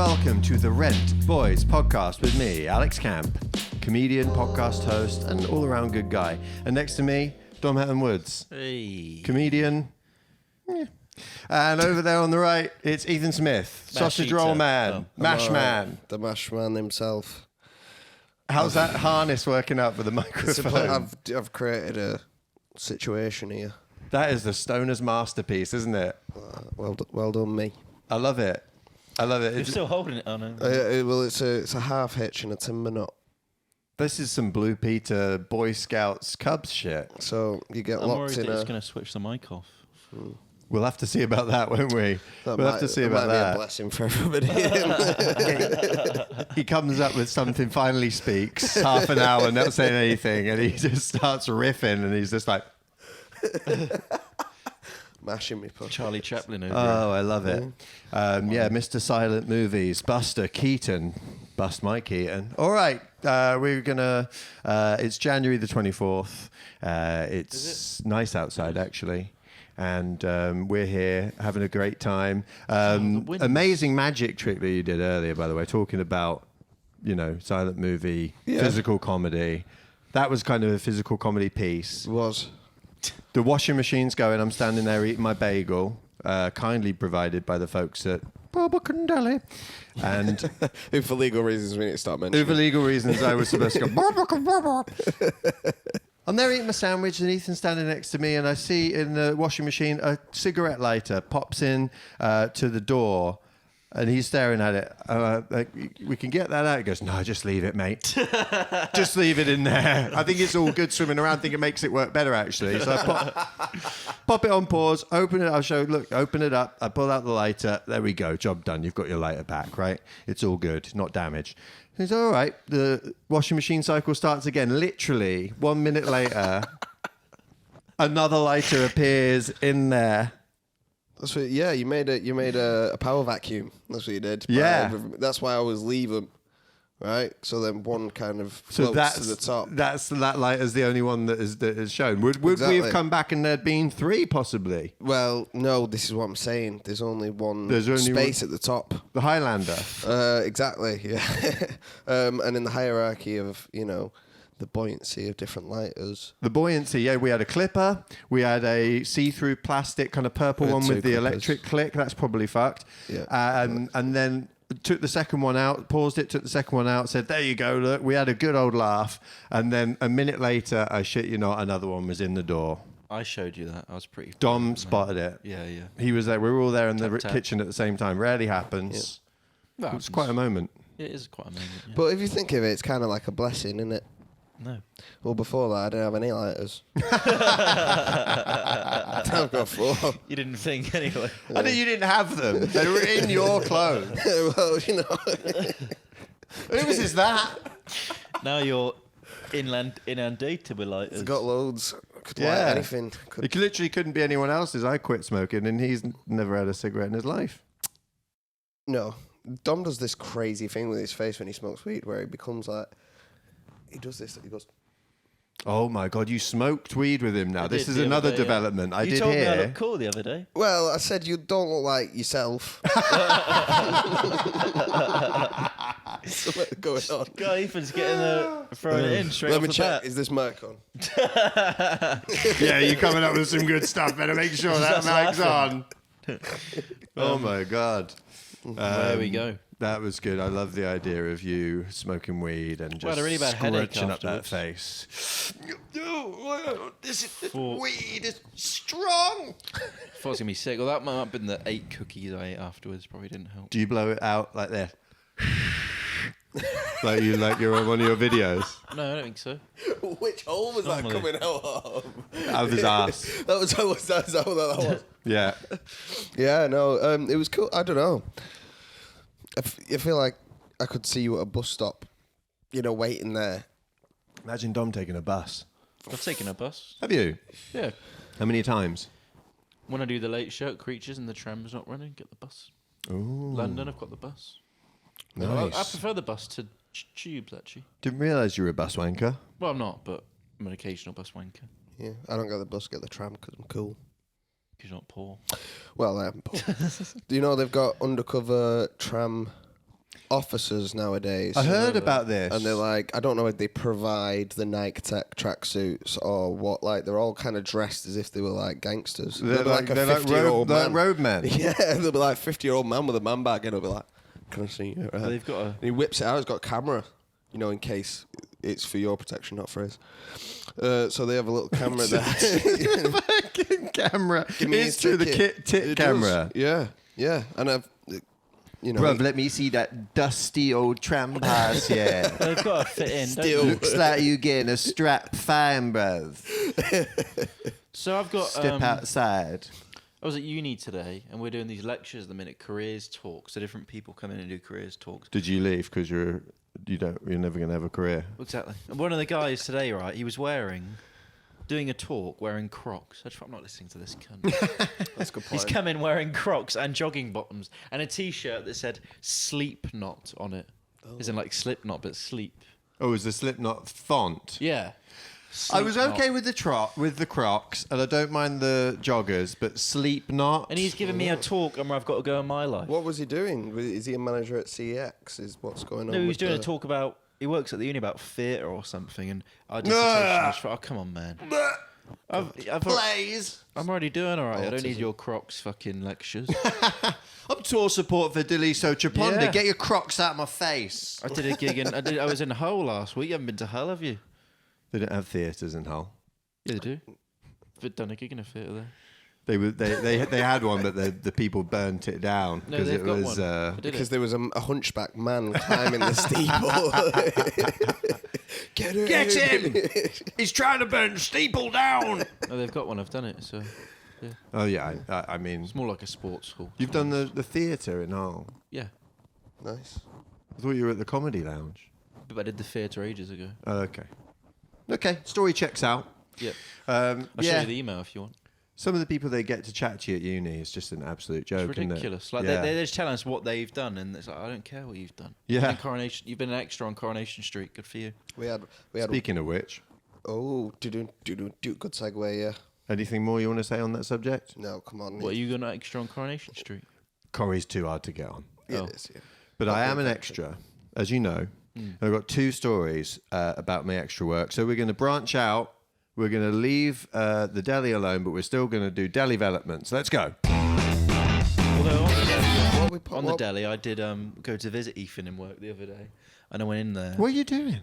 welcome to the Rent Boys podcast with me, Alex Camp, comedian, podcast host, and all-around good guy. And next to me, Dom Hatton-Woods, comedian. Yeah. And over there on the right, it's Ethan Smith, sausage roll man, mash man. The mash man himself. How's that harness working out for the microphone? I've created a situation here. That is the stoner's masterpiece, isn't it? Well done, me. I love it. You're still holding it on. Well, it's a half hitch and a timber knot. This is some Blue Peter Boy Scouts Cubs shit. So you get I'm locked worried in that it's going to switch the mic off. We'll have to see about that, won't we? We'll have to see about that. that. Be a blessing for everybody. He comes up with something, finally speaks, half an hour, not saying anything, and he just starts riffing, and he's just like... Mashing me, push. Charlie Chaplin over Oh, I love it. Yeah, Mr. Silent Movies, Buster Keaton. Bust Mike Keaton. All right, we're going to... it's January the 24th. It's nice outside, actually. And we're here having a great time. Amazing magic trick that you did earlier, by the way, talking about, silent movie, physical comedy. That was kind of a physical comedy piece. It was. The washing machine's going. I'm standing there eating my bagel, kindly provided by the folks at Barbacandelli. And Who, for legal reasons, we need to start mentioning. for legal reasons, I was supposed to go. I'm there eating my sandwich, and Ethan's standing next to me, and I see in the washing machine a cigarette lighter pops in to the door, and he's staring at it. Like, we can get that out. He goes, no, just leave it, mate. Just leave it in there. I think it's all good swimming around. I think it makes it work better, actually. So I pop it on pause, open it. I'll show, look, open it up. I pull out the lighter. There we go. Job done. You've got your lighter back, right? It's all good. Not damaged. He's all right. The washing machine cycle starts again. Literally 1 minute later, another lighter appears in there. That's what. Yeah, you made a power vacuum. That's what you did. Yeah. That's why I always leave them. Right. So then one kind of floats to the top. That lighter's the only one that is shown. Would Exactly. we have come back and there'd been three possibly? Well, no. This is what I'm saying. There's only one space at the top. The Highlander. Exactly. Yeah. And in the hierarchy of the buoyancy of different lighters. The buoyancy, yeah. We had a clipper. We had a see-through plastic kind of purple one with the electric click. That's probably fucked. Yeah. And then took the second one out, paused it, took the second one out, said, there you go, look. We had a good old laugh. And then a minute later, I shit you not, another one was in the door. I showed you that. I was pretty... Dom spotted it. Yeah. He was there. We were all there in the kitchen at the same time. Rarely happens. Yeah. It was quite a moment. It is quite a moment, yeah. But if you think of it, it's kind of like a blessing, isn't it? No. Well, before that, I didn't have any lighters. I've got 4. You didn't think anyway. I know you didn't have them. They were in your clothes. Well, Whose is that? Now you're inundated with lighters. I've got loads. Could light anything. It literally couldn't be anyone else's. I quit smoking, and he's never had a cigarette in his life. No. Dom does this crazy thing with his face when he smokes weed where he becomes like... He does this. He goes... Oh my God, you smoked weed with him now. This is the another other day, development. I you did told me I hear. looked cool the other day. Well, I said you don't look like yourself. Something going on. God, Ethan's getting throwing it in straight Let off me the check. bat. Is this mic on? Yeah, you're coming up with some good stuff. Better make sure that mic's on. Oh my God. There we go. That was good. I love the idea of you smoking weed and just had a really bad headache scratching up that afterwards. face. Weed is strong. I thought I was going to be sick. Well, that might have been the 8 cookies I ate afterwards. Probably didn't help. Do you blow it out like this? like you're on one of your videos? No, I don't think so. Which hole was that coming out of? Out of his ass. That was that was. Yeah. Yeah, no, it was cool. I don't know. I feel like I could see you at a bus stop, waiting there. Imagine Dom taking a bus. I've taken a bus. Have you? Yeah. How many times? When I do the late show at Creatures and the tram's not running, get the bus. Ooh. London, I've got the bus. Nice. I prefer the bus to tubes, actually. Didn't realise you were a bus wanker. Well, I'm not, but I'm an occasional bus wanker. Yeah, I don't get the bus, get the tram because I'm cool. Because you're not poor. Well, I am poor. Do you know they've got undercover tram officers nowadays. I heard about this. And they're like, I don't know if they provide the Nike Tech tracksuits or what. Like, they're all kind of dressed as if they were like gangsters. They're like a 50-year-old man. road men. Yeah, they'll be like 50-year-old man with a man bag, and he'll be like, "Can I see you?" Right. They've got a. And he whips it out. He's got a camera, in case it's for your protection, not for his. So they have a little camera there. Fucking camera. Give me It's your through the ticket. tit It camera. does. Yeah. And I've, Bruv, let me see that dusty old tram pass, yeah. They've got to fit in. Still. Looks like you getting a strap fine, bruv. So I've got. Step outside. I was at uni today, and we're doing these lectures at the minute, careers talks. So different people come in and do careers talks. Did you leave because you're never gonna have a career? Exactly. And one of the guys today, right, he was doing a talk wearing Crocs. I'm not listening to this cunt. That's a good He's point. come in wearing Crocs and jogging bottoms and a T-shirt that said "Sleep Not" on it. As in like Slipknot, but sleep. Oh, is the Slipknot font? Yeah. I was Sleep okay Not. with the Crocs, and I don't mind the joggers, but Slipknot. And he's giving me a talk on where I've got to go in my life. What was he doing? Is he a manager at CEX? Is what's going on? No, he was with doing a the- talk about. He works at the uni about theatre or something, and our dissertation was. Oh, come on, man. Plays. I'm already doing all right. I don't Autism. need your Crocs fucking lectures. I'm tour support for Diliso Chaponda. Yeah. Get your Crocs out of my face. I did a gig in. I was in Hull last week. You haven't been to Hull, have you? They don't have theatres in Hull. Yeah, they do. I've done a gig in a theatre there. They had one, but the people burnt it down No, because they've it got was. one. I did Because it. there was a hunchback man climbing the steeple. Get him! He's trying to burn the steeple down. No, they've got one. I've done it. So yeah, Oh yeah, I mean, it's more like a sports hall. you've done the theatre in Hull. Yeah, Nice. I thought you were at the Comedy Lounge. but I did the theatre ages ago. Oh, okay. Okay, story checks out. Yeah, I'll I'll show you the email if you want. Some of the people they get to chat to you at uni is just an absolute joke, It's isn't it? ridiculous. Like Yeah. they're just telling us what they've done, and it's like I don't care what you've done. Yeah. You've been an extra on Coronation Street. Good for you. We had. Speaking of which, Good segue. Yeah. anything more you want to say on that subject? No, come on. What are you going extra on Coronation Street? Corrie's too hard to get on. Yeah, Oh. it is, yeah. But I am an extra, as you know. And I've got two stories about my extra work. So we're going to branch out. We're going to leave the deli alone, but we're still going to do deli developments. Let's go. Although on the What- deli, I did go to visit Ethan in work the other day, and I went in there. What are you doing?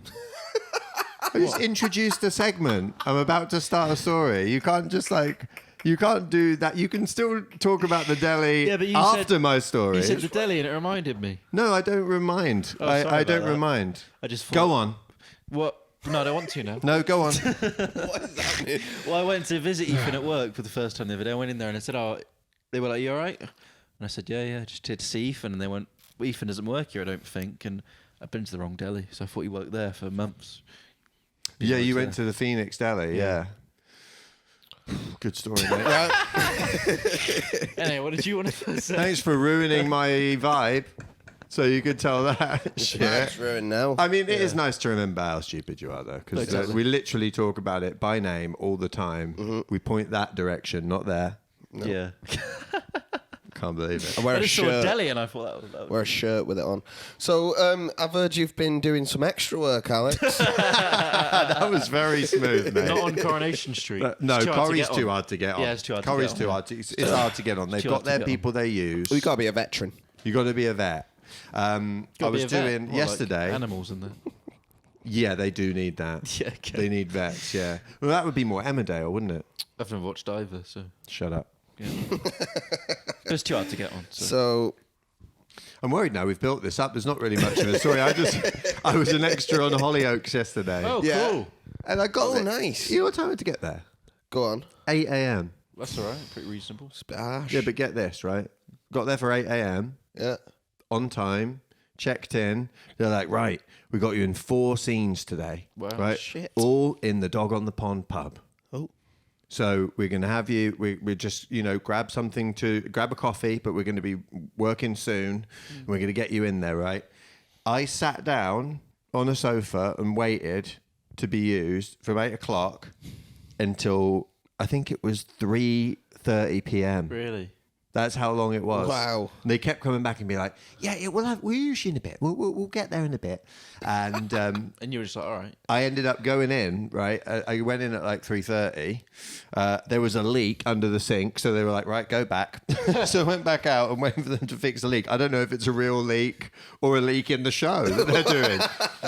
I just introduced a segment. I'm about to start a story. You can't just you can't do that. You can still talk about the deli Yeah, but you after said- my story. You said the deli, and it reminded me. No, I don't remind. Oh, sorry I don't about that. remind. I just thought, Go on. What? No, I don't want to now. No, go on. What does that mean? Well, I went to visit Ethan at work for the first time the other day. I went in there and I said, "Oh," they were like, "You all right?" And I said, "Yeah, just here to see Ethan." And they went, well, "Ethan doesn't work here, I don't think." And I've been to the wrong deli, so I thought he worked there for months. Yeah, you works went to the Phoenix Deli. Yeah. Good story, mate. Anyway, what did you want to say? Thanks for ruining my vibe. So you could tell that shit. It's ruined now. I mean, it is nice to remember how stupid you are, though, because Exactly. we literally talk about it by name all the time. We point that direction, not there. Yeah. Can't believe it. I wear I a just saw a shirt. deli and I thought that was Wear a shirt with it on. So I've heard you've been doing some extra work, Alex. That was very smooth, mate. not on Coronation Street. No, It's too hard to Corrie's get too on. hard to get on. Yeah, it's too hard to Corrie's get too on. hard to. It's hard to get on. They've too got hard to their get people they use. You got to be a veteran. You got to be a vet. I Gotta was be a vet. doing What, yesterday. like animals in there. Yeah, they do need that. Yeah, okay. They need vets. Yeah. Well, that would be more Emmerdale, wouldn't it? I've never watched either, so Shut up. yeah. It's too hard to get on. So. So I'm worried now. We've built this up. There's not really much of a story. I was an extra on Hollyoaks yesterday. Oh, Yeah. cool. And I got Oh, there. nice. You know what time I had to get there? go on. 8 a.m. That's all right. Pretty reasonable. It's a bit harsh. Yeah, but get this, right? Got there for 8 a.m. Yeah. on time, checked in. They're like, right, we got you in 4 scenes today. Wow, right? shit. All in the Dog on the Pond pub. Oh. So we're going to have you, we're just, grab a coffee, but we're going to be working soon. And we're going to get you in there, right? I sat down on a sofa and waited to be used from 8 o'clock until I think it was 3:30 p.m. Really? That's how long it was. Wow. And they kept coming back and be like, yeah, we'll use you in a bit. We'll get there in a bit. And And you were just like, all right. I ended up going in, right? I went in at like 3:30. There was a leak under the sink. So they were like, right, go back. So I went back out and waited for them to fix the leak. I don't know if it's a real leak or a leak in the show that they're doing.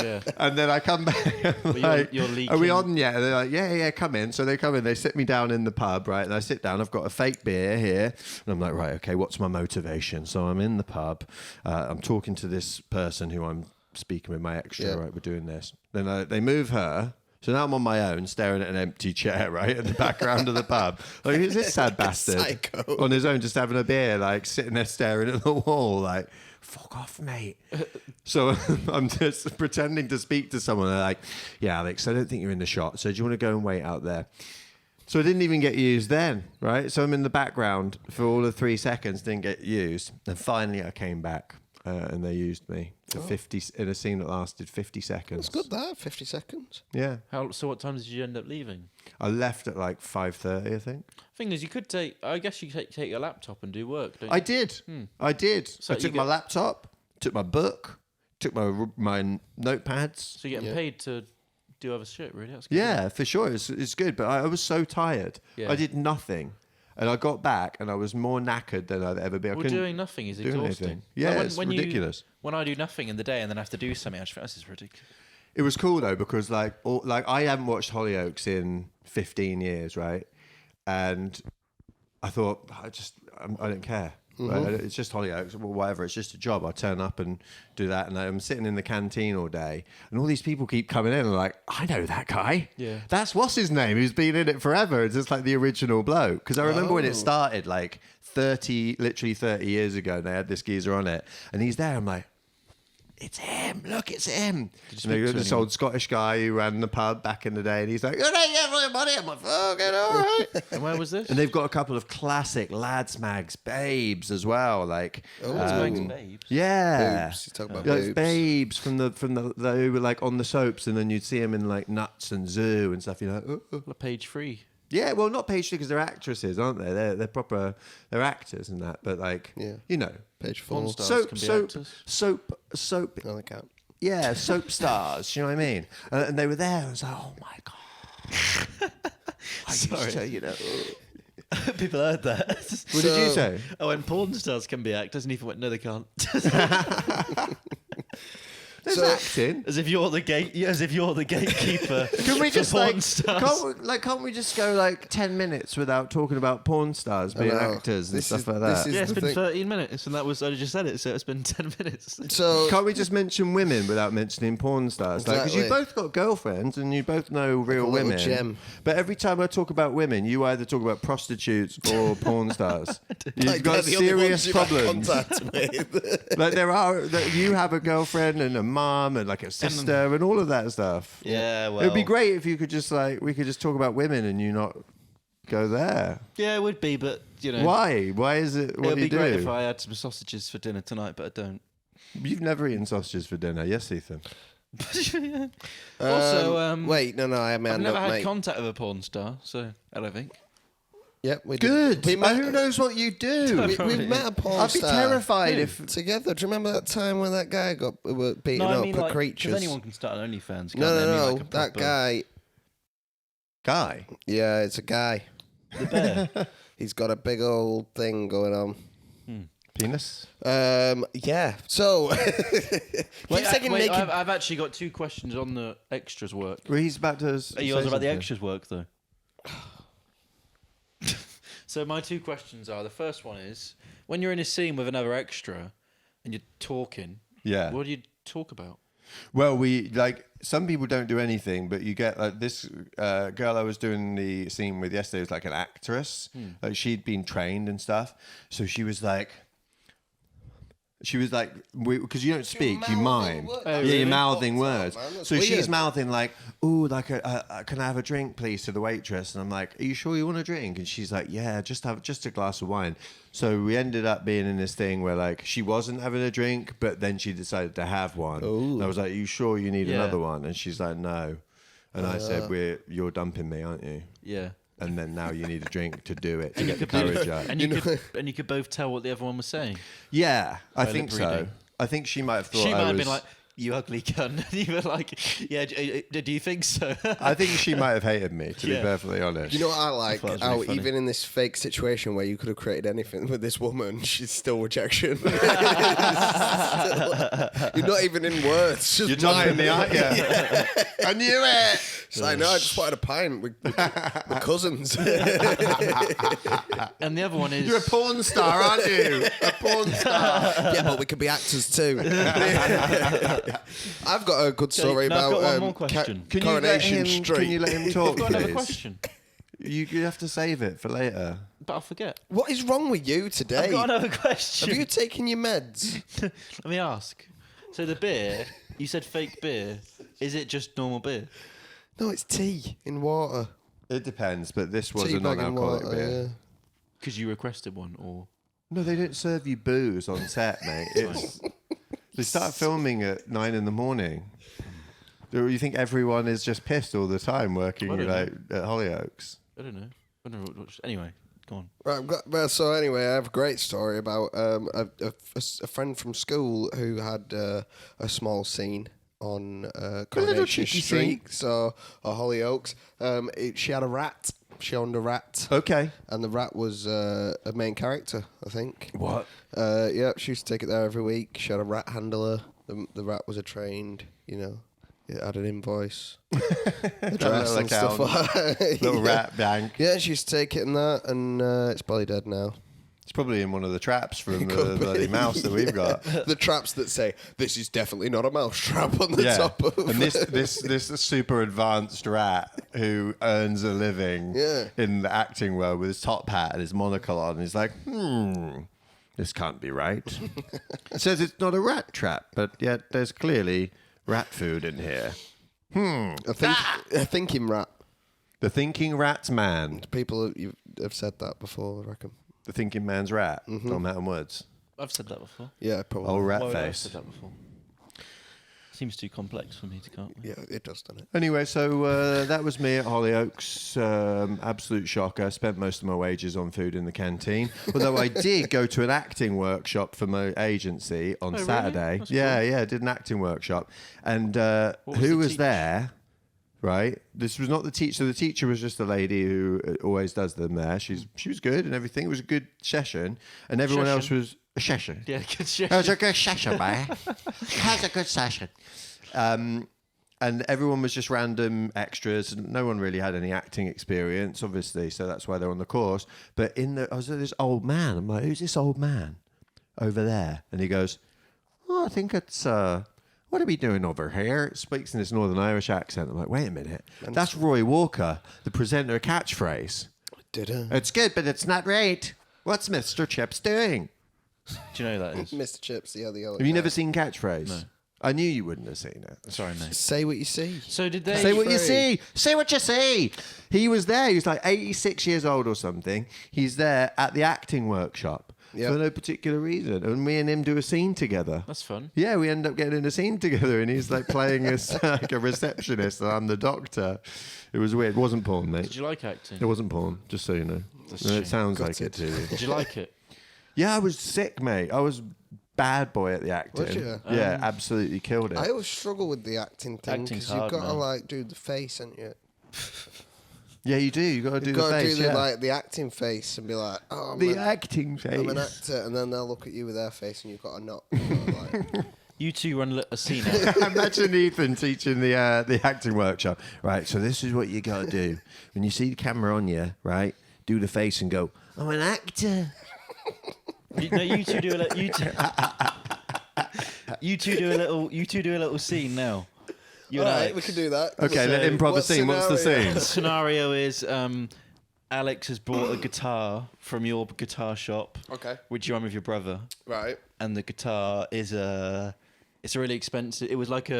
Yeah. And then I come back and like, you're are we leaking. on yet? And they're like, yeah, come in. So they come in, they sit me down in the pub, right? And I sit down, I've got a fake beer here. And I'm like, right, okay, what's my motivation? So I'm in the pub. I'm talking to this person who I'm speaking with, my extra, right? We're doing this. Then they move her. So now I'm on my own, staring at an empty chair, right, in the background of the pub. Like, who's this sad bastard? Psycho. On his own, just having a beer, like, sitting there staring at the wall, like, fuck off, mate. So I'm just pretending to speak to someone. They're like, yeah, Alex, I don't think you're in the shot. So do you want to go and wait out there? So I didn't even get used then, right? So I'm in the background for all of 3 seconds, didn't get used. And finally I came back and they used me for 50 in a scene that lasted 50 seconds. It's good that, 50 seconds. Yeah. So what time did you end up leaving? I left at like 5:30, I think. Thing is, you could I guess you could take your laptop and do work, don't you? I did. I did. So I took my laptop, took my book, took my notepads. So you're getting paid to do other shit, really? That's good. Yeah, for sure. It's good. But I was so tired. Yeah. I did nothing. And I got back and I was more knackered than I'd ever been. Well, doing nothing is exhausting. Anything. Yeah, Like it's ridiculous. When I do nothing in the day and then have to do something, I just think this is ridiculous. It was cool though because like I haven't watched Hollyoaks in 15 years, right? And I thought I don't care. Right? It's just Hollyoaks, well, whatever. It's just a job. I turn up and do that, and I'm sitting in the canteen all day, and all these people keep coming in and like, I know that guy. Yeah, what's his name? Who's been in it forever? It's just like the original bloke. Because I remember when it started, like literally 30 years ago, and they had this geezer on it, and he's there. I'm like, it's him. Look, it's him. And they got this old Scottish guy who ran the pub back in the day, and he's like, "Good night, everybody." I'm like, "Fucking all right." And where was this? And they've got a couple of classic lads mags babes as well, like Mags babes. yeah, Boobs. You talk about like boobs. babes from the who were like on the soaps, and then you'd see them in like Nuts and Zoo and stuff. You're like, oh. Page 3. Yeah, well, not page 3 because they're actresses, aren't they? They're proper, they're actors and that. But like, you know, Page 4. Porn stars can be actors. soap. No, they can't. Yeah, soap stars. You know what I mean? And they were there. I was like, oh my god. I used to, you know. People heard that. What did you say? Oh, and porn stars can be actors, and Ethan went, no, they can't. There's acting. As if you're the gatekeeper. Can we just for porn like stars. can't we just go like 10 minutes without talking about porn stars being actors and stuff like that? Yeah, it's the been thing. 13 minutes, and I just said it, so it's been 10 minutes. So Can't we just mention women without mentioning porn stars? Because Exactly. you both got girlfriends and you both know real little women. gem. But every time I talk about women, you either talk about prostitutes or porn stars. You've like, got they're the only serious ones you've had problems. contact with. Like you have a girlfriend and a mum and like a sister and all of that stuff. Yeah, well. It would be great if you could just we could just talk about women and you not go there. Yeah, it would be, but, you know. Why? Why is it what It would you be do? great if I had some sausages for dinner tonight, but I don't. You've never eaten sausages for dinner, yes, Ethan? Also, wait, no, I I've mean, never had mate. contact with a porn star, so I don't think. Yep, we did. Good. We met, Who knows what you do? we've met a porn I'd be star terrified if. together. Do you remember that time when that guy got beaten up with creatures? Because anyone can start an OnlyFans. No, Like that guy. Guy. Yeah, it's a guy. The bear. He's got a big old thing going on. Penis. Yeah. So, keep saying naked. I've actually got 2 questions on the extras work. Well, he's about to. Are yours about the extras work, though? So my 2 questions are, the first one is, when you're in a scene with another extra and you're talking, Yeah. what do you talk about? Well, some people don't do anything, but you get like this girl I was doing the scene with yesterday was like an actress. Like she'd been trained and stuff. So she was like, because you don't speak, you mime. Yeah, really? you're mouthing words. man, that's So she's weird. mouthing like, "Ooh, like can I have a drink, please?" to the waitress, and I'm like, "Are you sure you want a drink?" And she's like, "Yeah, just a glass of wine." So we ended up being in this thing where like she wasn't having a drink, but then she decided to have one. And I was like, "Are you sure you need Yeah. another one?" And she's like, "No." And I said, "You're dumping me, aren't you?" Yeah. and then now you need a drink to do it to get the courage up. And you could both tell what the other one was saying. Yeah, I By think lip so. reading. I think she might have thought She might I have was... been like, "You ugly cunt," and you were like, "Yeah, do you think so?" I think she might have hated me, to be Yeah. perfectly honest. You know what I like? thought it was How really funny. even in this fake situation where you could have created anything with this woman, she's still rejection. You're not even in words. Just You're talking me, aren't you? Yeah. I knew it! She's like, no, I just wanted a pint with my cousins. And the other one is You're a porn star, aren't you? A porn star. Yeah, but we could be actors too. I've got a good story no, I've about got one more question. Coronation Street. Can you let him talk, I've got another please? question, You have to save it for later. but I'll forget. What is wrong with you today? I've got another question. Have you taken your meds? Let me ask. So the beer, you said fake beer. Is it just normal beer? No, it's tea in water. It depends, but this was Tea a bag in non-alcoholic water, beer. yeah. Because you requested one, or No, they don't serve you booze on set, mate. They start filming at 9 a.m. Do you think everyone is just pissed all the time working I don't like at Hollyoaks? I don't know. Anyway, go on. Right, so anyway, I have a great story about a friend from school who had a small scene on Coronation cheeky Street, so Hollyoaks. She had a rat. She owned a rat. Okay. And the rat was a main character, I think. What? Yeah, she used to take it there every week. She had a rat handler. The rat was a trained, it had an invoice, address and stuff like that. Little Yeah. rat bank. Yeah, she used to take it in that, and it's probably dead now. It's probably in one of the traps from the bloody mouse that we've got. The traps that say, this is definitely not a mouse trap on the top of And this super advanced rat who earns a living Yeah. in the acting world with his top hat and his monocle on. He's like, this can't be right. It says it's not a rat trap, but yet there's clearly rat food in here. a thinking rat. The thinking rat's man. People have said that before, I reckon. The thinking man's rat. Tom Hatton Woods. I've said that before. Yeah, probably. Old rat Why would I have face. said that before? Seems too complex for me to count. Yeah, it does, doesn't it? Anyway, so that was me at Hollyoaks. Absolute shocker. I spent most of my wages on food in the canteen. Although I did go to an acting workshop for my agency on really? Saturday. That's Yeah, I did an acting workshop. And was who the was teach? there? Right, this was not the teacher. So the teacher was just a lady who always does them there. She was good and everything. It was a good session, and everyone else Session? was a session. Yeah, good shit. It was a good session, mate. It was a good session. And everyone was just random extras. And no one really had any acting experience, obviously, so that's why they're on the course. But I was this old man. I'm like, who's this old man over there? And he goes, I think it's what are we doing over here? It speaks in this Northern Irish accent. I'm like, wait a minute. That's Roy Walker, the presenter catchphrase. Did it? It's good, but it's not right. What's Mr. Chips doing? Do you know who that is? Mr. Chips, the other Have you never seen catchphrase? No. I knew you wouldn't have seen it. Sorry, mate. Say what you see. So did they? Say what you Free. see. Say what you see. He was there. He was like 86 years old or something. He's there at the acting workshop Yep. for no particular reason. And me and him do a scene together. That's fun. Yeah, we end up getting in a scene together, and he's like playing us like a receptionist, and I'm the doctor. It was weird. It wasn't porn, mate. Did you like acting? It wasn't porn, just so you know. That's And a it shame. sounds Got like it it. to you. Did you like it? Yeah, I was sick, mate. I was bad boy at the acting. Was you? Yeah, absolutely killed it. I always struggle with the acting thing Acting's because you've hard, got to man. like do the face, haven't you? Yeah, you do. You got to do You've the got to face. do yeah. the acting face and be like, oh, The man, acting face. I'm an actor, and then they'll look at you with their face, and you've got to not. Like, You two run a scene out. Imagine Ethan teaching the acting workshop. Right, so this is what you got to do. When you see the camera on you, right, do the face and go, I'm an actor. You two do a little. You two do a little. You two do a little scene now. You all and right, Alex. we can do that. Okay, So, let improv a what scene. What's the scenario? scene? The scenario is Alex has brought a guitar from your guitar shop, Okay. which you own with your brother, Right. and the guitar is it's a really expensive. It was like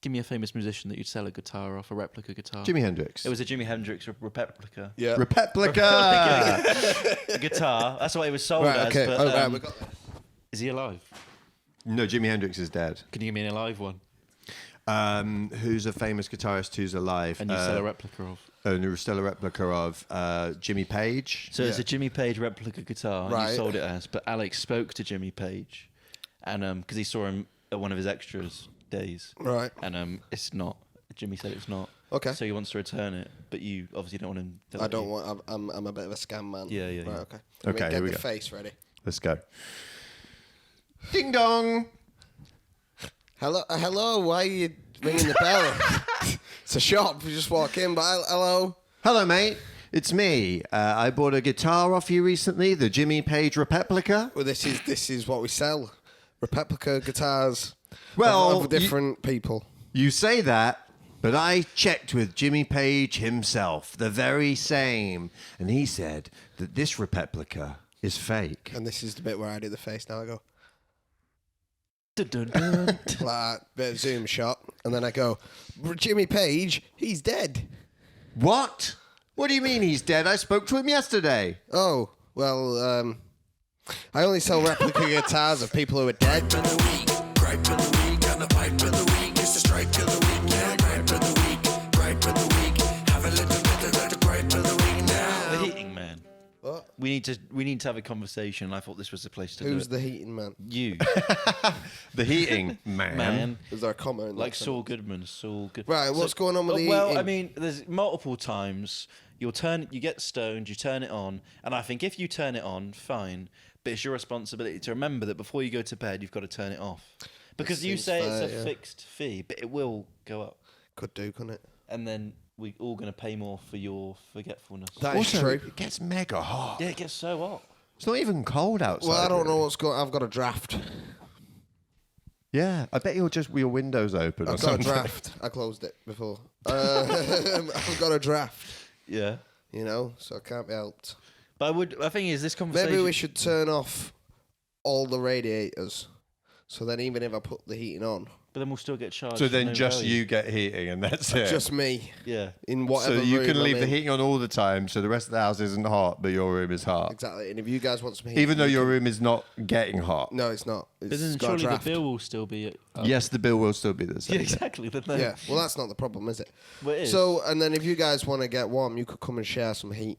give me a famous musician that you'd sell a guitar off, a replica guitar. Jimi Hendrix. It was a Jimi Hendrix replica Yeah. Replica. guitar. That's what it was sold Right. as. Okay. But, Oh, right. We got that. is he alive? No, Jimi Hendrix is dead. Can you give me an alive one? Who's a famous guitarist who's alive? And you sell a replica of? and still a replica of Jimmy Page. So it's a Jimmy Page replica guitar. And Right. you sold it as, but Alex spoke to Jimmy Page, and because he saw him at one of his extras days, Right. and it's not. Jimmy said it's not. Okay. So he wants to return it, but you obviously don't want him. I don't want. I'm a bit of a scam man. Yeah, yeah, Right. yeah. Okay. Okay, Get here we the go. face ready. Let's go. Ding dong. Hello. Why are you ringing the bell? It's a shop. You just walk in. But hello. Hello, mate. It's me. I bought a guitar off you recently, the Jimmy Page replica. Well, this is what we sell. Replica guitars. Well, of different people. You say that, but I checked with Jimmy Page himself, the very same, and he said that this replica is fake. And this is the bit where I do the face. Now I go Dun, dun, dun. like that, bit of zoom shot, and then I go, Jimmy Page, he's dead. What? What do you mean he's dead? I spoke to him yesterday. Oh well, I only sell replica guitars of people who are dead. Gripe of the week, gripe of the week, on the pipe of the week, it's the strike of the week, yeah, gripe of the week, gripe of the week, have a little bit of the gripe of the week now. The heating man. What? We need to have a conversation. I thought this was the place to Who's do it. the heating man? You, The heating man. man. Is there a comma in Like that Saul Goodman. Saul Good. Right, what's going on with the Well, heating? I mean, there's multiple times you get stoned, you turn it on, and I think if you turn it on, fine. But it's your responsibility to remember that before you go to bed, you've got to turn it off. Because you seems say fair, it's a yeah. fixed fee, but it will go up. Could do, couldn't it? And then we're all going to pay more for your forgetfulness. That is Also, true. it gets mega hot. Yeah, it gets so hot. It's not even cold outside. Well, I don't know really. what's going. I've got a draft. Yeah, I bet you're just with your windows open or I've got a something. draft. I closed it before. I've got a draft. Yeah. You know, so it can't be helped. But I think is this conversation. Maybe we should turn off all the radiators. So then, even if I put the heating on, But then we'll still get charged. So for then no just value. you get heating and that's it. just me Yeah. in so whatever you room can leave I'm the in. heating on all the time, so the rest of the house isn't hot, but your room is hot. Exactly. And if you guys want some heat, Even though you your can- room is not getting hot. No, it's not. But It's then got a surely the draft. bill will still be. Yes, the bill will still be the Yeah, same. exactly. Then no. Yeah. Well, that's not the problem, is it? Well, it is. So, and then if you guys want to get warm, you could come and share some heat.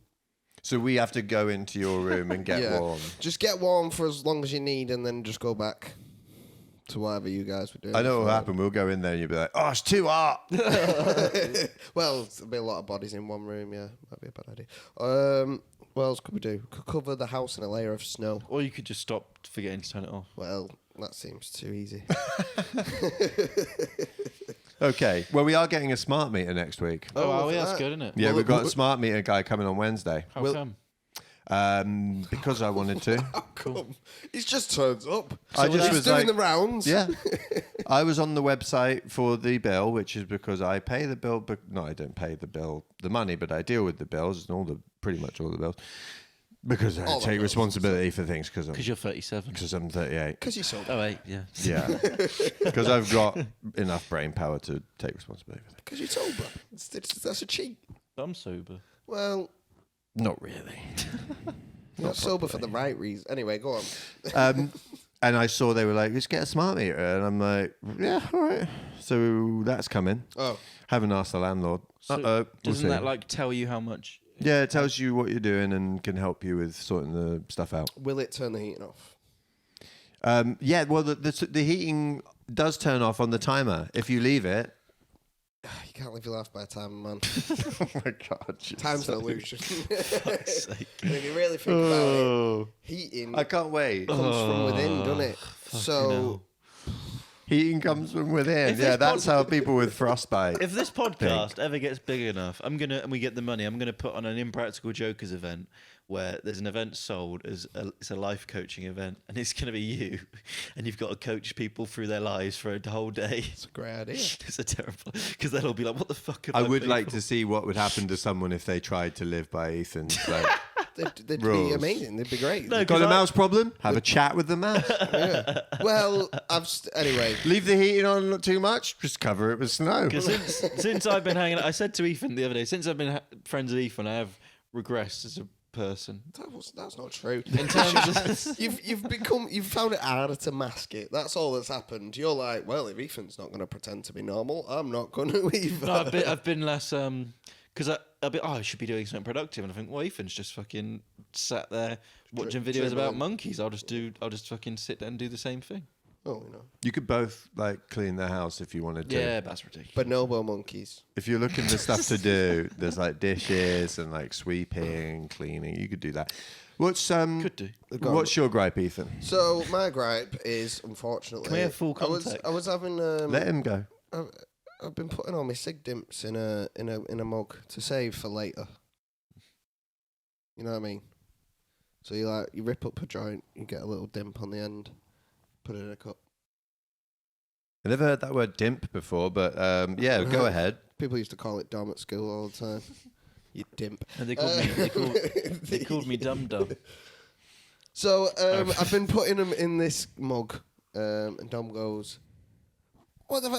So we have to go into your room and get yeah. warm. Just get warm for as long as you need, and then just go back to whatever you guys were doing. I know what will before. happen. We'll go in there and you'll be like, oh, it's too hot. Well, there'll be a lot of bodies in one room. Yeah, might be a bad idea. What else could we do? Could cover the house in a layer of snow. Or you could just stop forgetting to turn it off. Well, that seems too easy. Okay. Well, we are getting a smart meter next week. Oh, Oh, look yeah, at that's that. good, isn't it? Yeah, Well, we've got a look- smart meter guy coming on Wednesday. How Well- come? Because I wanted to. Come. He's just turns up. I just He's was doing like- the rounds. Yeah. I was on the website for the bill, which is because I pay the bill. But no, I don't pay the bill, the money, but I deal with the bills and pretty much all the bills. Because I All the take bills. responsibility for things because Because you're 37. I'm 38. Because he's so. Oh, wait, yeah. Yeah. Because I've got enough brain power to take responsibility for things. Because you're sober. That's a cheat. I'm sober. Well, Not really. not sober for the right reason. Anyway, go on. And I saw they were like, let's get a smart meter. And I'm like, yeah, all right. So that's coming. Oh, Haven't asked the landlord. So We'll doesn't see. that like tell you how much? Yeah, it tells you what you're doing and can help you with sorting the stuff out. will it turn the heating off? Yeah, well, the heating does turn off on the timer if you leave it. You can't live your life by time, man. Oh my god! Time's an illusion. Fuck's sake. And if you really think about it, Oh, heating I can't wait. comes from within, doesn't it? So, hell. Heating comes from within. If Yeah, this that's how people with frostbite. If this podcast ever gets big enough, and we get the money, I'm gonna put on an Impractical Jokers event where there's an event sold it's a life coaching event, and it's gonna be you, and you've got to coach people through their lives for a whole day. it's a great idea. It's a terrible because they'll all be like, "What the fuck?" Have I I would paid like for?" to see what would happen to someone if they tried to live by Ethan's. Like, They'd be Rules. amazing. They'd be great. No, got a 'cause mouse problem? Have a chat with the mouse. Yeah. Well, anyway. Leave the heating on not too much. Just cover it with snow. 'Cause since I've been hanging out, I said to Ethan the other day, since I've been friends with Ethan, I have regressed as a person. That's not true. In terms of, You've found it harder to mask it. That's all that's happened. You're like, well, if Ethan's not going to pretend to be normal, I'm not going to either. no, I've been less Because I'll be, I should be doing something productive, and I think, well, Ethan's just fucking sat there watching videos about monkeys. I'll just fucking sit there and do the same thing. Oh, You could both like clean the house if you wanted to. Yeah, that's ridiculous. Bonobo monkeys. If you're looking for stuff to do, there's like dishes and like sweeping, cleaning. You could do that. Could do. What's your gripe, Ethan? So my gripe is, unfortunately, Can we have full context? I was having. Let him go. I've been putting all my cig dimps in a mug to save for later. You know what I mean? So you rip up a joint, you get a little dimp on the end, put it in a cup. I never heard that word dimp before, but yeah, go ahead. People used to call it dom at school all the time. You dimp. And they called me dum dum. So I've been putting them in this mug, and Dom goes, what the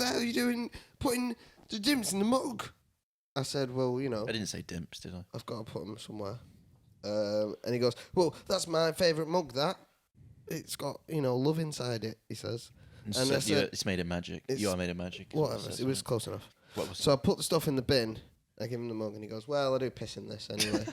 hell are you doing putting the dimps in the mug? I said, well, I didn't say dimps, did I? I've got to put them somewhere. And he goes, well, that's my favourite mug, that. It's got, love inside it, he says. And I said, it's made of magic. You are made of magic. Whatever, it was close enough. What was So I put the stuff in the bin, I give him the mug, and he goes, well, I do piss in this anyway.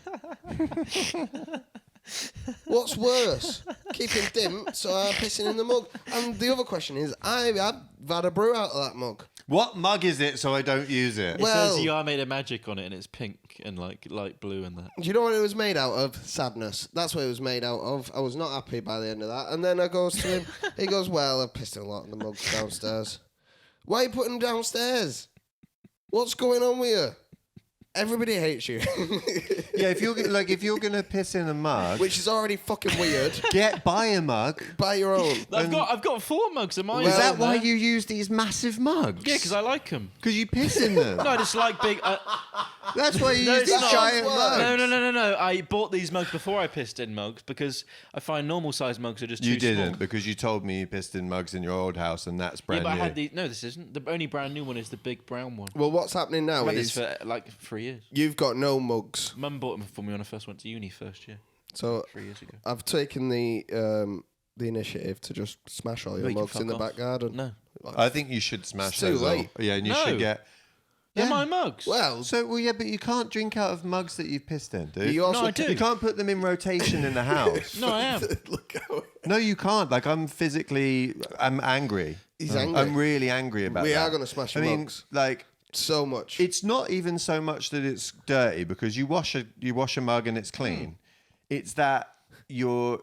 What's worse? Keeping dimp, so I'm pissing in the mug. And the other question is, I've had a brew out of that mug. What mug is it so I don't use it? It says you are made of magic on it, and it's pink and like light blue and that. Do you know what it was made out of? Sadness. That's what it was made out of. I was not happy by the end of that. And then I goes to him, he goes, well, I've pissed in a lot of the mugs downstairs. Why are you putting them downstairs? What's going on with you? Everybody hates you. Yeah, if you're gonna piss in a mug, Which is already fucking weird. buy a mug. Buy your own. I've got 4 mugs of mine. Is that why you use these massive mugs? Yeah, because I like them. Because you piss in them. No, I just like big. That's why you No, use it's these not. giant mugs. No. I bought these mugs before I pissed in mugs because I find normal sized mugs are just too You didn't, small. because you told me you pissed in mugs in your old house, and that's brand Yeah, but new. I had these. No, this isn't. The only brand new one is the big brown one. Well, what's happening now I've had is this for like 3 years. you've got no mugs. Mum bought them for me when I first went to uni first year, So 3 years ago. I've taken the initiative to just smash all your You can mugs in the fuck off. back garden. No, I think you should smash It's too those all. late. Yeah, and you No. should get. they're Yeah. my mugs. Well, But you can't drink out of mugs that you've pissed in, dude. you also No, I do. You can't put them in rotation in the house. No, I am. look how No, you can't. Like, I'm angry. He's angry. I'm really angry about We that. are gonna smash I your mean, mugs. like, so much. it's not even so much that it's dirty, because you wash a mug and it's clean. It's that you're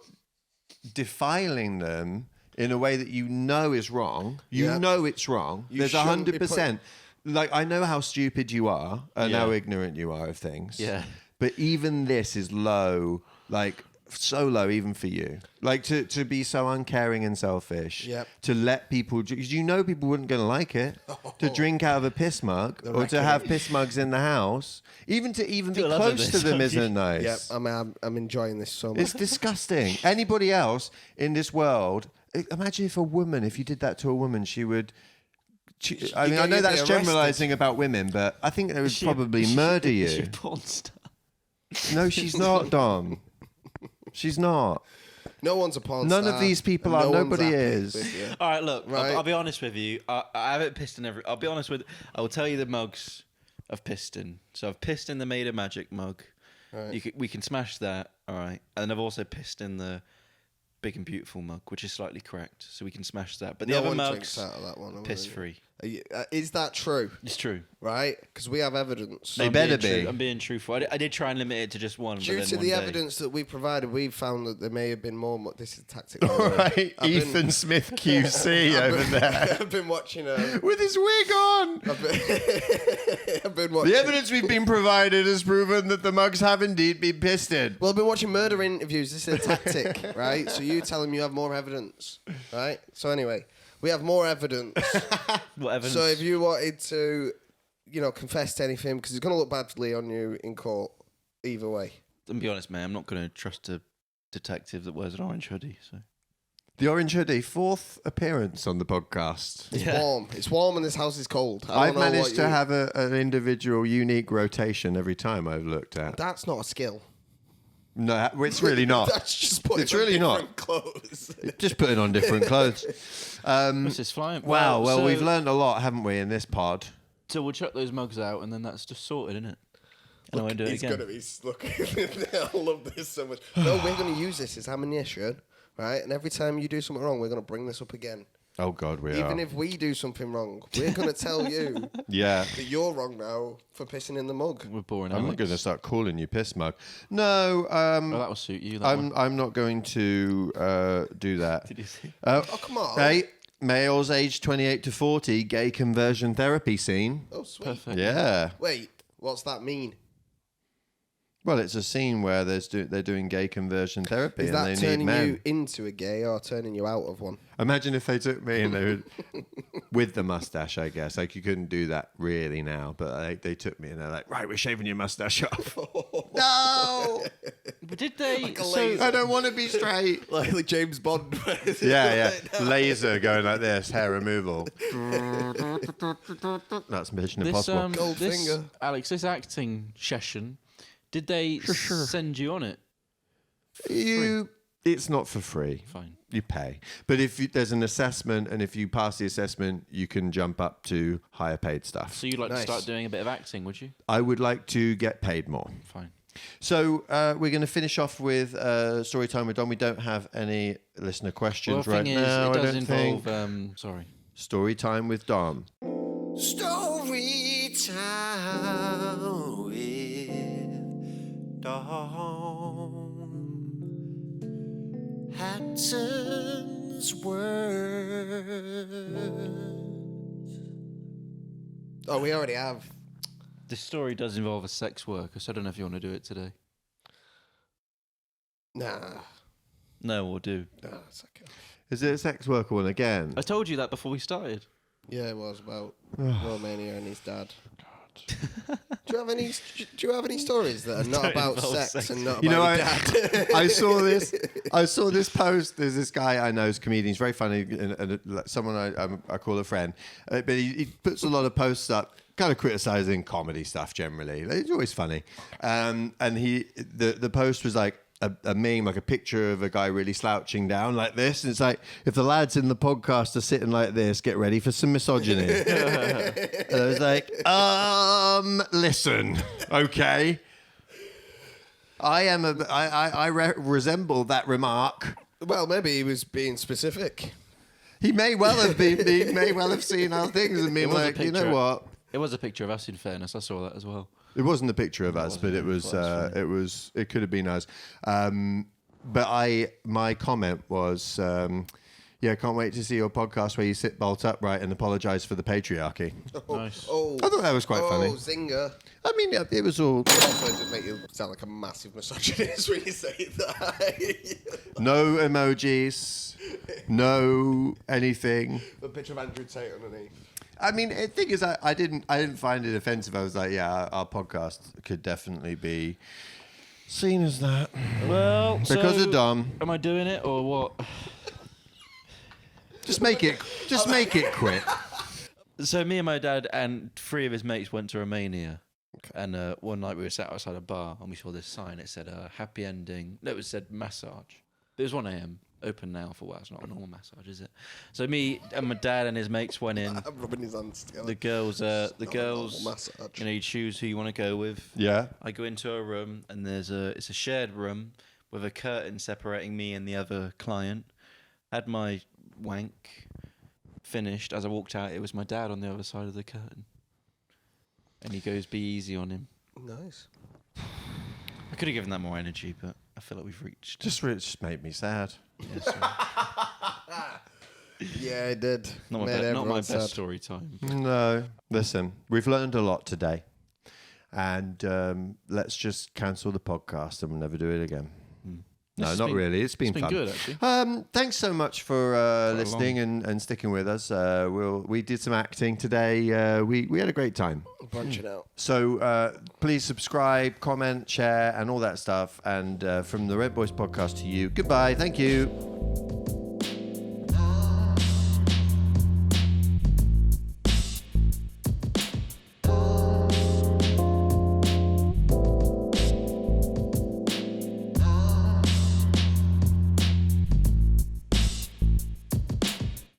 defiling them in a way that you know is wrong. You Yeah. know it's wrong. You There's shouldn't be 100%. Like, I know how stupid you are and how Yeah. ignorant you are of things. Yeah. But even this is low, like so low even for you. Like to be so uncaring and selfish. Yep. To let people, because you know people weren't going to like it, to drink out of a piss mug or to reckoning. have piss mugs in the house. Even to be Feel loving close to this, them don't you? isn't nice. Yep, I'm enjoying this so much. It's disgusting. Anybody else in this world, imagine if you did that to a woman, she would... I mean, I know you'd be that's arrested. generalising about women, but I think they would probably murder Is she you. a porn star? No, she's not, Dom. She's not. No one's a porn None star. of these people and are. no one's Nobody happy is. with you. All right, look. Right. I'll be honest with you. I haven't pissed in every. I'll be honest with. I will tell you the mugs I've pissed in. So I've pissed in the Made of Magic mug. Right. We can smash that. All right, and I've also pissed in the Big and Beautiful mug, which is slightly correct. So we can smash that. But the No other one mugs, drinks out of that one. piss free. Is that true? It's true. Right? Because we have evidence. They better being be. I'm being truthful. I did try and limit it to just one. Due but then to one the day- evidence that we provided, we found that there may have been more. This is a tactic. All right, I've been- Ethan Smith QC over there I've been watching. with his wig on. I've been watching. The evidence we've been provided has proven that the mugs have indeed been pissed in. Well, I've been watching murder interviews. This is a tactic, right? So you tell him you have more evidence, right? So anyway, we have more evidence. What evidence? So if you wanted to, confess to anything, because it's going to look badly on you in court, either way. And be honest, man, I'm not going to trust a detective that wears an orange hoodie. So The Orange Hoodie, 4th appearance on the podcast. It's warm. It's warm and this house is cold. I've managed to have an individual, unique rotation every time I've looked at. That's not a skill. No, it's really not. That's just putting It's on really not. different clothes. Just putting on different clothes. what's this flying? Wow. Well, so- we've learned a lot, haven't we, in this pod? So we'll chuck those mugs out, and then that's just sorted, isn't it? And I won't do it He's again. gonna be looking. I love this so much. No, we're gonna use this as ammunition, right? And every time you do something wrong, we're gonna bring this up again. Oh God, we are. Even if we do something wrong, we're gonna tell you Yeah. that you're wrong now for pissing in the mug. We're boring. I'm not Alex. going to start calling you piss mug. No, Oh, that will suit you. That one. I'm not going to do that. Did you see? Oh, come on. Hey, males aged 28 to 40, gay conversion therapy scene. Oh, sweet. Perfect. Yeah. Wait, what's that mean? Well, it's a scene where they're doing gay conversion therapy Is and that they need turning men. you into a gay or turning you out of one? Imagine if they took me and they would, with the mustache, I guess. Like, you couldn't do that really now, but they took me and they're like, right, we're shaving your mustache off. No! But did they? Like a so laser. I don't want to be straight. Like the James Bond. Yeah. Laser going like this, hair removal. That's Mission Impossible. Goldfinger. Alex, this acting session, did they send you on it? It's not for free. Fine. You pay. But if there's an assessment, and if you pass the assessment, you can jump up to higher paid stuff. So you'd like Nice. to start doing a bit of acting, would you? I would like to get paid more. Fine. So we're going to finish off with story time with Dom. We don't have any listener questions Well, the right thing is, now. it I does don't think. involve. Sorry. Story time with Dom. Story time with Dawn. Hanson's words. Oh, we already have. This story does involve a sex worker, so I don't know if you want to do it today. Nah. No, we'll do. Nah, it's okay. Is it a sex worker one again? I told you that before we started. Yeah, it was about Romania and his dad. Do you have any stories that are not Don't about involve sex, sex. and not You know, about your dad? I saw this post. There's this guy I know, is a comedian. He's very funny, and someone I call a friend. But he puts a lot of posts up, kind of criticizing comedy stuff generally. It's always funny. And the post was like a meme, like a picture of a guy really slouching down like this. And it's like, if the lads in the podcast are sitting like this, get ready for some misogyny. And I was like, listen, okay. I resemble that remark. Well, maybe he was being specific. He may well have been. He may well have seen our things and been was a like, you know picture. what? It was a picture of us, in fairness. I saw that as well. It wasn't a picture of us, but it wasn't. was. Well, that's It could have been us. But my comment was, yeah, can't wait to see your podcast where you sit bolt upright and apologise for the patriarchy. Nice. Oh, I thought that was quite funny. Oh, zinger. I mean, yeah, it was all Also, it just make you sound like a massive misogynist when you say that. no emojis, no anything. The picture of Andrew Tate underneath. I mean, the thing is, I didn't find it offensive. I was like, yeah, our podcast could definitely be seen as that Well, because so of Dom. Am I doing it or what? Just make it quick. So me and my dad and 3 of his mates went to Romania. And one night we were sat outside a bar and we saw this sign. It said happy ending. No, it said massage. It was 1 a.m. Open now for it's not a normal massage, is it? So me and my dad and his mates went in. I'm rubbing his hands together. The girls, Not a normal massage. you know, you choose who you want to go with. Yeah. I go into a room and it's a shared room with a curtain separating me and the other client. Had my wank finished. As I walked out, it was my dad on the other side of the curtain. And he goes, be easy on him. Nice. I could have given that more energy, but I feel like we've reached. Just made me sad. Yeah, sorry. Yeah, it did. not Made my everyone best sad. story time. No, listen, we've learned a lot today, and let's just cancel the podcast and we'll never do it again. No, This has not been- really. It's been fun. good, actually. Thanks so much for listening and sticking with us. We did some acting today. We had a great time. Bunch it out. So please subscribe, comment, share, and all that stuff. And from the Red Boys podcast to you, goodbye. Thank you.